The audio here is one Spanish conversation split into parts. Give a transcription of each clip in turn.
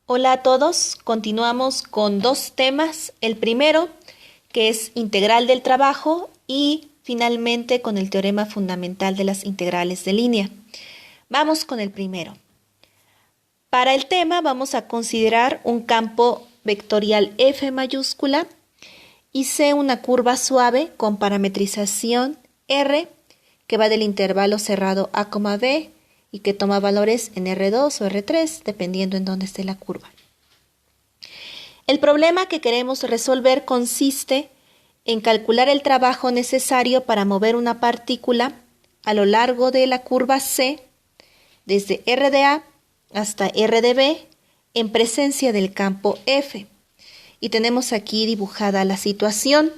Hola a todos, continuamos con dos temas. El primero, que es integral del trabajo, y finalmente con el teorema fundamental de las integrales de línea. Vamos con el primero. Para el tema vamos a considerar un campo vectorial F mayúscula y C una curva suave con parametrización R que va del intervalo cerrado A, B y que toma valores en R2 o R3 dependiendo en dónde esté la curva. El problema que queremos resolver consiste en calcular el trabajo necesario para mover una partícula a lo largo de la curva C desde R de A hasta R de B en presencia del campo F. Y tenemos aquí dibujada la situación.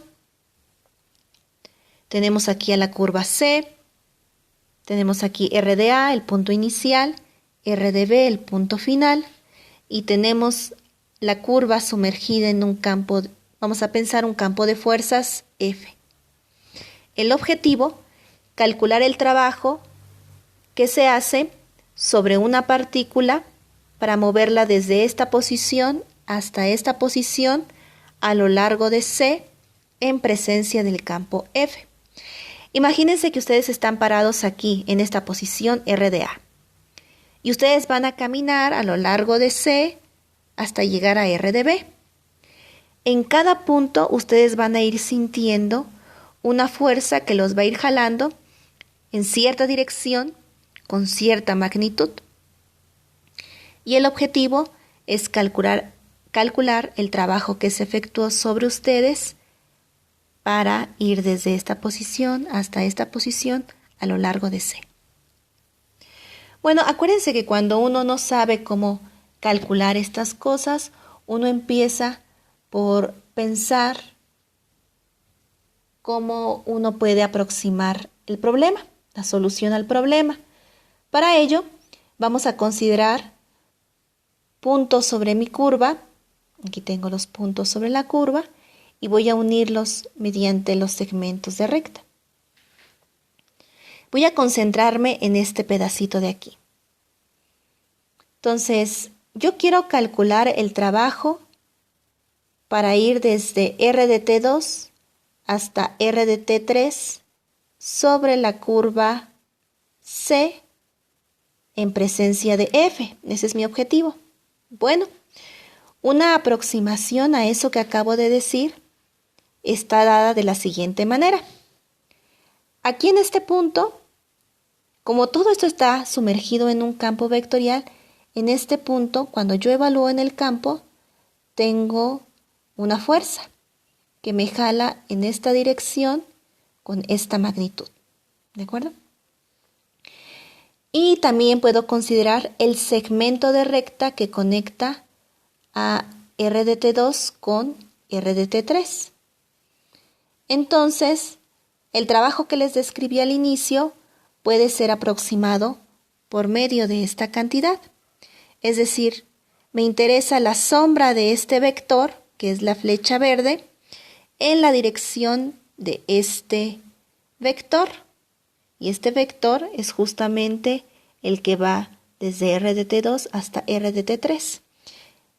Tenemos aquí a la curva C, tenemos aquí R de A, el punto inicial, R de B, el punto final, y tenemos la curva sumergida en un campo, vamos a pensar un campo de fuerzas F. El objetivo, calcular el trabajo que se hace sobre una partícula para moverla desde esta posición hasta esta posición a lo largo de C en presencia del campo F. Imagínense que ustedes están parados aquí en esta posición R de A y ustedes van a caminar a lo largo de C hasta llegar a R de B. En cada punto ustedes van a ir sintiendo una fuerza que los va a ir jalando en cierta dirección con cierta magnitud. Y el objetivo es calcular el trabajo que se efectuó sobre ustedes para ir desde esta posición hasta esta posición a lo largo de C. Bueno, acuérdense que cuando uno no sabe cómo calcular estas cosas, uno empieza por pensar cómo uno puede aproximar el problema, la solución al problema. Para ello, vamos a considerar puntos sobre mi curva. Aquí tengo los puntos sobre la curva y voy a unirlos mediante los segmentos de recta. Voy a concentrarme en este pedacito de aquí. Entonces, yo quiero calcular el trabajo para ir desde R de T2 hasta R de T3 sobre la curva C en presencia de F. Ese es mi objetivo. Bueno, una aproximación a eso que acabo de decir está dada de la siguiente manera. Aquí en este punto, como todo esto está sumergido en un campo vectorial, en este punto, cuando yo evalúo en el campo, tengo una fuerza que me jala en esta dirección con esta magnitud. ¿De acuerdo? Y también puedo considerar el segmento de recta que conecta a R de T2 con R de T3. Entonces, el trabajo que les describí al inicio puede ser aproximado por medio de esta cantidad. Es decir, me interesa la sombra de este vector, que es la flecha verde, en la dirección de este vector. Y este vector es justamente el que va desde R de T2 hasta R de T3.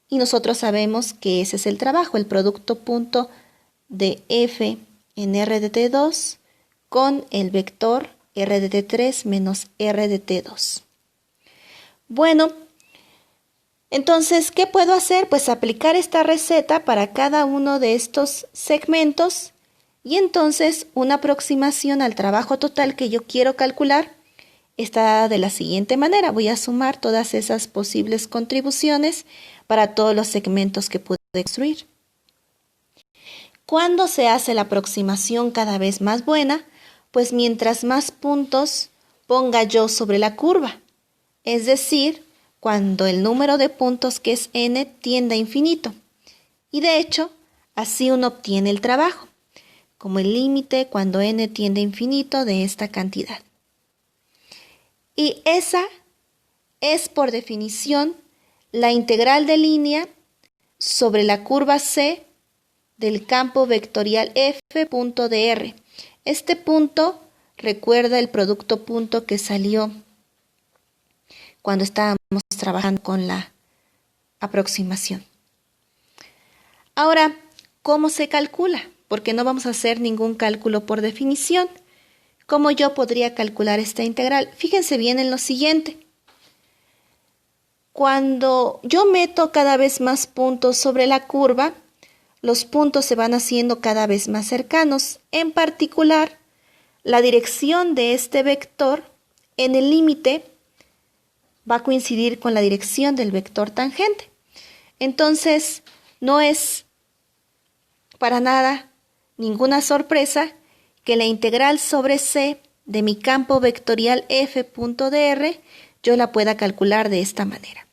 Y nosotros sabemos que ese es el trabajo, el producto punto de F en R de T2 con el vector R de T3 menos R de T2. Bueno, entonces, ¿qué puedo hacer? Pues aplicar esta receta para cada uno de estos segmentos y entonces una aproximación al trabajo total que yo quiero calcular está dada de la siguiente manera. Voy a sumar todas esas posibles contribuciones para todos los segmentos que pude construir. ¿Cuándo se hace la aproximación cada vez más buena? Pues mientras más puntos ponga yo sobre la curva. Es decir, cuando el número de puntos, que es n, tiende a infinito. Y de hecho, así uno obtiene el trabajo, como el límite cuando n tiende a infinito de esta cantidad. Y esa es, por definición, la integral de línea sobre la curva C del campo vectorial F punto de R. Este punto recuerda el producto punto que salió cuando estábamos trabajando con la aproximación. Ahora, ¿cómo se calcula? Porque no vamos a hacer ningún cálculo por definición. ¿Cómo yo podría calcular esta integral? Fíjense bien en lo siguiente. Cuando yo meto cada vez más puntos sobre la curva, los puntos se van haciendo cada vez más cercanos. En particular, la dirección de este vector en el límite va a coincidir con la dirección del vector tangente. Entonces, no es para nada ninguna sorpresa que la integral sobre C de mi campo vectorial f.dr yo la pueda calcular de esta manera.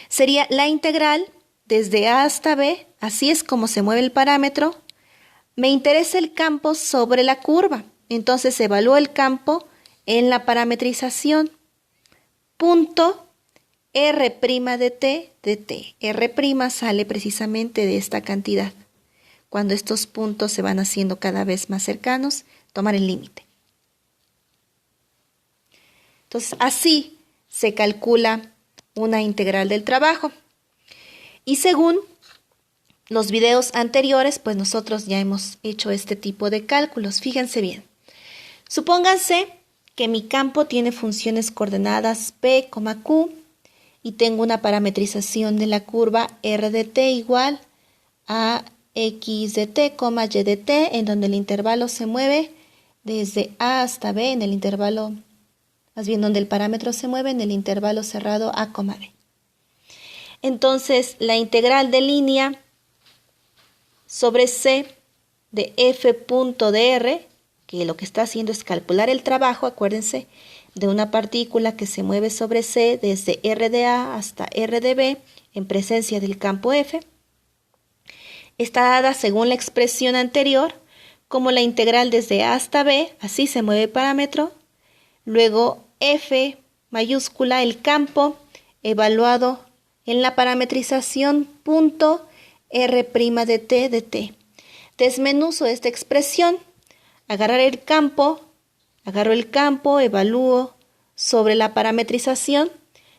Sería la integral desde A hasta B, así es como se mueve el parámetro. Me interesa el campo sobre la curva, entonces evalúo el campo en la parametrización. Punto R' de t de t. R' sale precisamente de esta cantidad. Cuando estos puntos se van haciendo cada vez más cercanos, tomar el límite. Entonces, así se calcula una integral del trabajo. Y según los videos anteriores, pues nosotros ya hemos hecho este tipo de cálculos. Fíjense bien. Supónganse que mi campo tiene funciones coordenadas P, Q y tengo una parametrización de la curva R de t igual a X de t, Y de t, en donde el intervalo se mueve desde A hasta B en el intervalo, más bien donde el parámetro se mueve en el intervalo cerrado A, B. Entonces, la integral de línea sobre C de f.dr, que lo que está haciendo es calcular el trabajo, acuérdense, de una partícula que se mueve sobre C desde R de A hasta R de B en presencia del campo F, está dada según la expresión anterior como la integral desde A hasta B, así se mueve el parámetro, luego F mayúscula, el campo evaluado en la parametrización punto R' de t de t. Desmenuzo esta expresión, agarro el campo, evalúo sobre la parametrización,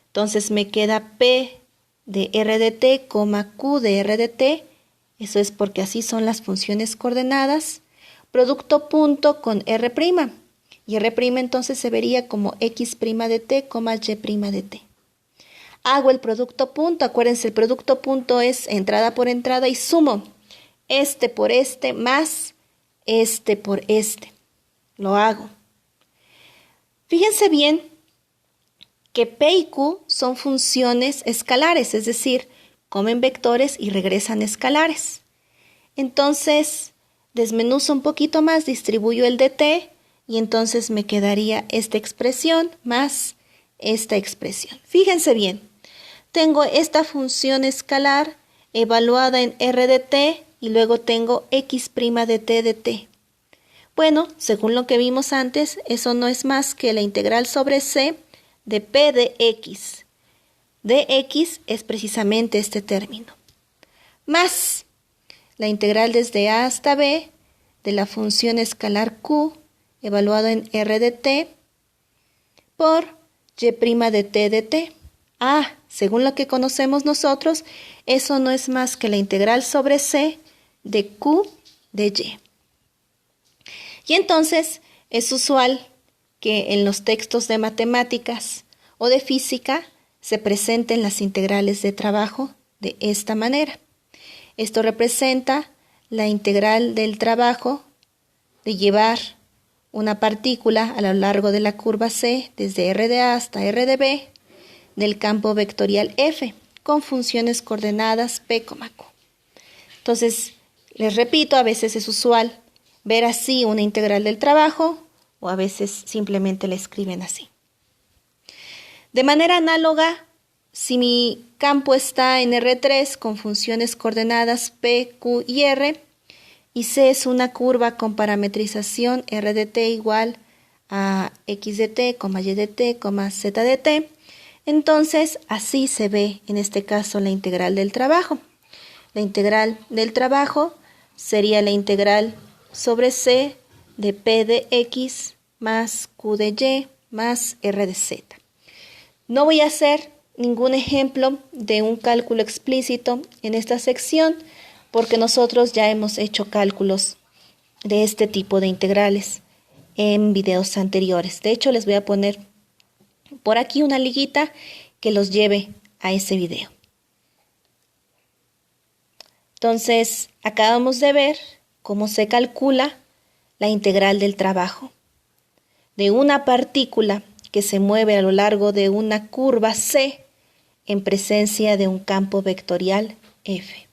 entonces me queda P de R de t, Q de R de t, eso es porque así son las funciones coordenadas, producto punto con R', y R' entonces se vería como X' de t, Y' de t. Hago el producto punto, acuérdense, el producto punto es entrada por entrada y sumo este por este más este por este. Lo hago. Fíjense bien que P y Q son funciones escalares, es decir, comen vectores y regresan escalares. Entonces, desmenuzo un poquito más, distribuyo el de t y entonces me quedaría esta expresión más esta expresión. Fíjense bien, tengo esta función escalar evaluada en R de t y luego tengo X' de t de t. Bueno, según lo que vimos antes, eso no es más que la integral sobre C de P de X. De X es precisamente este término. Más la integral desde A hasta B de la función escalar Q evaluada en R de t por Y' de t de t. Según lo que conocemos nosotros, eso no es más que la integral sobre C de Q de Y. Y entonces es usual que en los textos de matemáticas o de física se presenten las integrales de trabajo de esta manera. Esto representa la integral del trabajo de llevar una partícula a lo largo de la curva C desde R de A hasta R de B del campo vectorial F con funciones coordenadas P, Q. Entonces, les repito, a veces es usual ver así una integral del trabajo o a veces simplemente la escriben así. De manera análoga, si mi campo está en R3 con funciones coordenadas P, Q y R y C es una curva con parametrización R de t igual a X de t, Y de t, Z de t, entonces así se ve en este caso la integral del trabajo. La integral del trabajo sería la integral sobre C de P de X más Q de Y más R de Z. No voy a hacer ningún ejemplo de un cálculo explícito en esta sección porque nosotros ya hemos hecho cálculos de este tipo de integrales en videos anteriores. De hecho, les voy a poner por aquí una liguita que los lleve a ese video. Entonces, acabamos de ver cómo se calcula la integral del trabajo de una partícula que se mueve a lo largo de una curva C en presencia de un campo vectorial F.